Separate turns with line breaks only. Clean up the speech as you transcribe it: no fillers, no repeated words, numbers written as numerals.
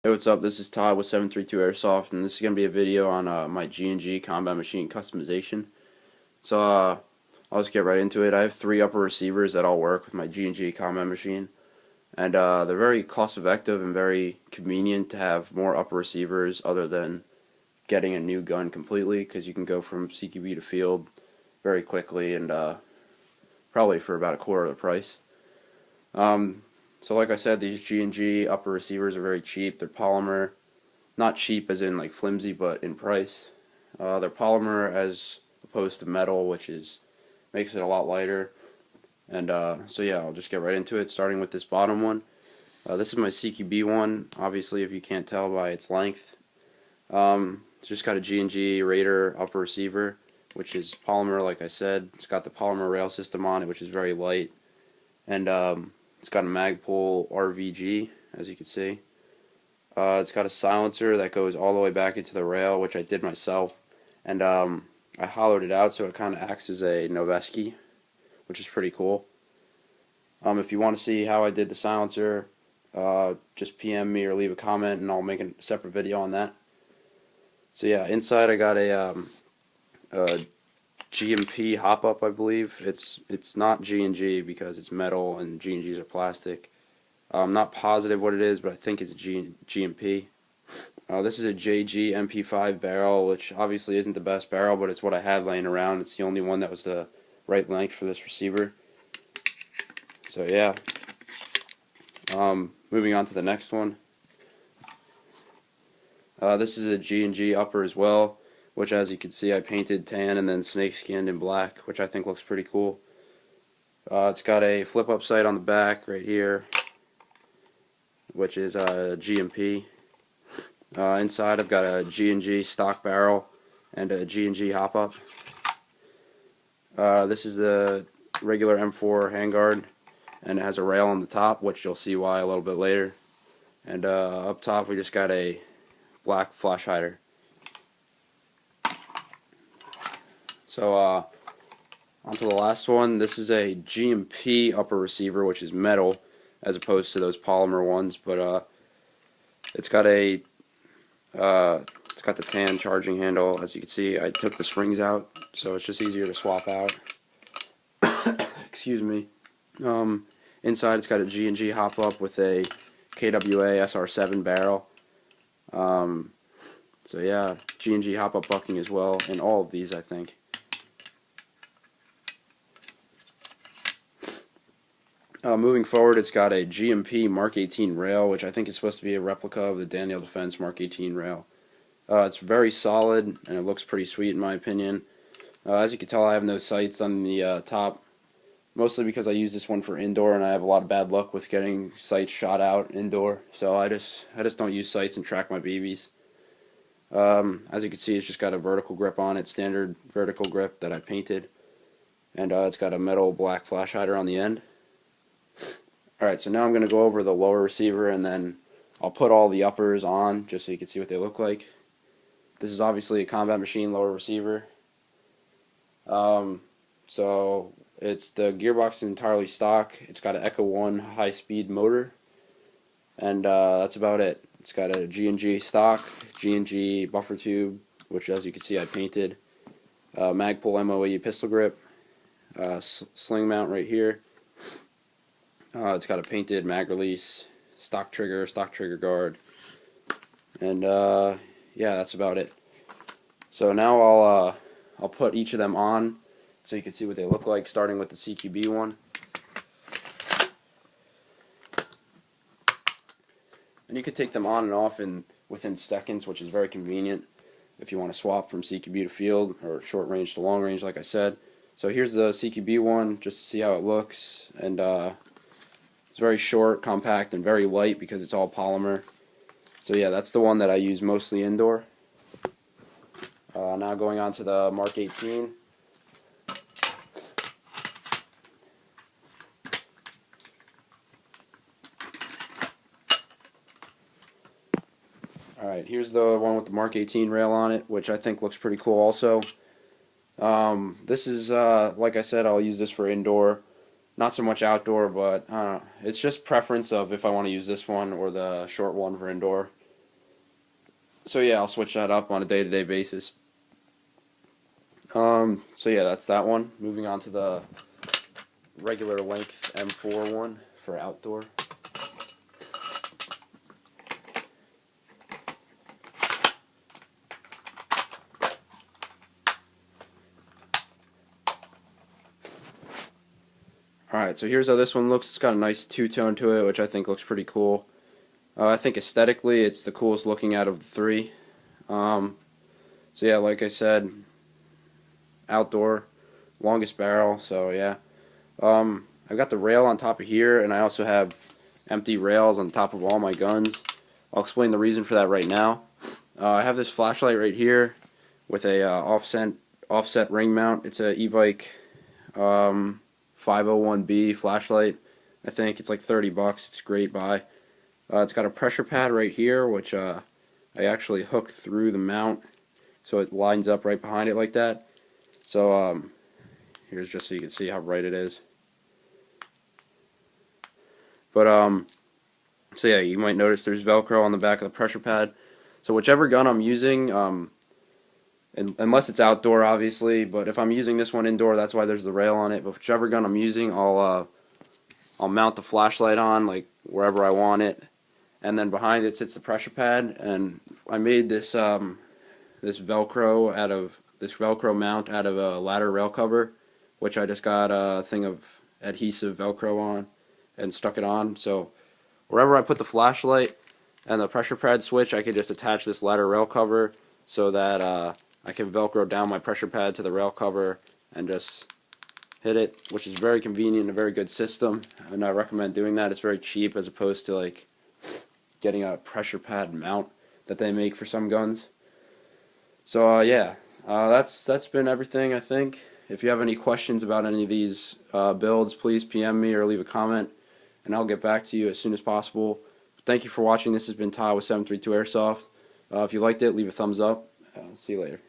Hey, what's up? This is Todd with 732 Airsoft, and this is going to be a video on my G&G combat machine customization. I'll just get right into it. I have three upper receivers that all work with my G&G combat machine, and they're very cost-effective and very convenient to have more upper receivers other than getting a new gun completely, because you can go from CQB to field very quickly and probably for about a quarter of the price. So like I said, these G&G upper receivers are very cheap. They're polymer, not cheap as in like flimsy, but in price. They're polymer as opposed to metal, which makes it a lot lighter. And so yeah, I'll just get right into it, starting with this bottom one. This is my CQB one, obviously if you can't tell by its length. It's just got a G&G Raider upper receiver, which is polymer like I said. It's got the polymer rail system on it, which is very light. And it's got a Magpul RVG, as you can see. It's got a silencer that goes all the way back into the rail, which I did myself. And I hollowed it out so it kind of acts as a Noveske, which is pretty cool. If you want to see how I did the silencer, just PM me or leave a comment and I'll make a separate video on that. So yeah, inside I got a GMP hop-up, I believe. It's not G&G because it's metal and G&Gs are plastic. I'm not positive what it is, but I think it's GMP. This is a JG MP5 barrel, which obviously isn't the best barrel, but it's what I had laying around. It's the only one that was the right length for this receiver. So yeah. Moving on to the next one. This is a G&G upper as well, which as you can see I painted tan and then snake skinned in black, which I think looks pretty cool. It's got a flip up sight on the back right here, which is GMP. Inside I've got a G&G stock barrel and a G&G hop up. This is the regular M4 handguard, and it has a rail on the top, which you'll see why a little bit later. And up top we just got a black flash hider. So onto the last one. This is a GMP upper receiver, which is metal as opposed to those polymer ones, but it's got the tan charging handle. As you can see, I took the springs out, so it's just easier to swap out. Excuse me. Inside it's got a G&G hop up with a KWA SR7 barrel. So yeah, G&G hop up bucking as well in all of these, I think. Moving forward, it's got a GMP Mark 18 rail, which I think is supposed to be a replica of the Daniel Defense Mark 18 rail. It's very solid, and it looks pretty sweet in my opinion. As you can tell, I have no sights on the top, mostly because I use this one for indoor, and I have a lot of bad luck with getting sights shot out indoor, so I just don't use sights and track my BBs. As you can see, it's just got a vertical grip on it, standard vertical grip that I painted, and it's got a metal black flash hider on the end. Alright, so now I'm going to go over the lower receiver, and then I'll put all the uppers on just so you can see what they look like. This is obviously a combat machine lower receiver. So it's the gearbox is entirely stock. It's got an Echo 1 high-speed motor, and that's about it. It's got a G&G stock, G&G buffer tube, which as you can see I painted, Magpul MOE pistol grip, sling mount right here. It's got a painted mag release, stock trigger guard, and yeah, that's about it. So now I'll put each of them on so you can see what they look like, starting with the CQB one. And you could take them on and off within seconds, which is very convenient if you want to swap from CQB to field or short range to long range, like I said. So here's the CQB one, just to see how it looks, and it's very short, compact, and very light because it's all polymer. So yeah, that's the one that I use mostly indoor. Now going on to the Mark 18. Alright, here's the one with the Mark 18 rail on it, which I think looks pretty cool also. This is, like I said, I'll use this for indoor. Not so much outdoor, but I don't know. It's just preference of if I want to use this one or the short one for indoor. So yeah, I'll switch that up on a day-to-day basis. So yeah, that's that one. Moving on to the regular length M4 one for outdoor. Alright, so here's how this one looks. It's got a nice two-tone to it, which I think looks pretty cool. I think aesthetically it's the coolest looking out of the three. So yeah, like I said, outdoor, longest barrel, so yeah. I've got the rail on top of here, and I also have empty rails on top of all my guns. I'll explain the reason for that right now. I have this flashlight right here with a offset ring mount. It's a Evike 501B flashlight. I think it's like 30 bucks. It's a great buy. It's got a pressure pad right here, which I actually hooked through the mount, so it lines up right behind it like that. So here's just so you can see how bright it is. But so yeah, you might notice there's Velcro on the back of the pressure pad. So whichever gun I'm using, unless it's outdoor, obviously, but if I'm using this one indoor, that's why there's the rail on it. But whichever gun I'm using, I'll mount the flashlight on like wherever I want it, and then behind it sits the pressure pad. And I made this this Velcro mount out of a ladder rail cover, which I just got a thing of adhesive Velcro on and stuck it on. So wherever I put the flashlight and the pressure pad switch, I can just attach this ladder rail cover so that I can Velcro down my pressure pad to the rail cover and just hit it, which is very convenient, a very good system, and I recommend doing that. It's very cheap as opposed to like getting a pressure pad mount that they make for some guns. So yeah, that's been everything, I think. If you have any questions about any of these builds, please PM me or leave a comment, and I'll get back to you as soon as possible. Thank you for watching. This has been Ty with 732 Airsoft. If you liked it, leave a thumbs up. See you later.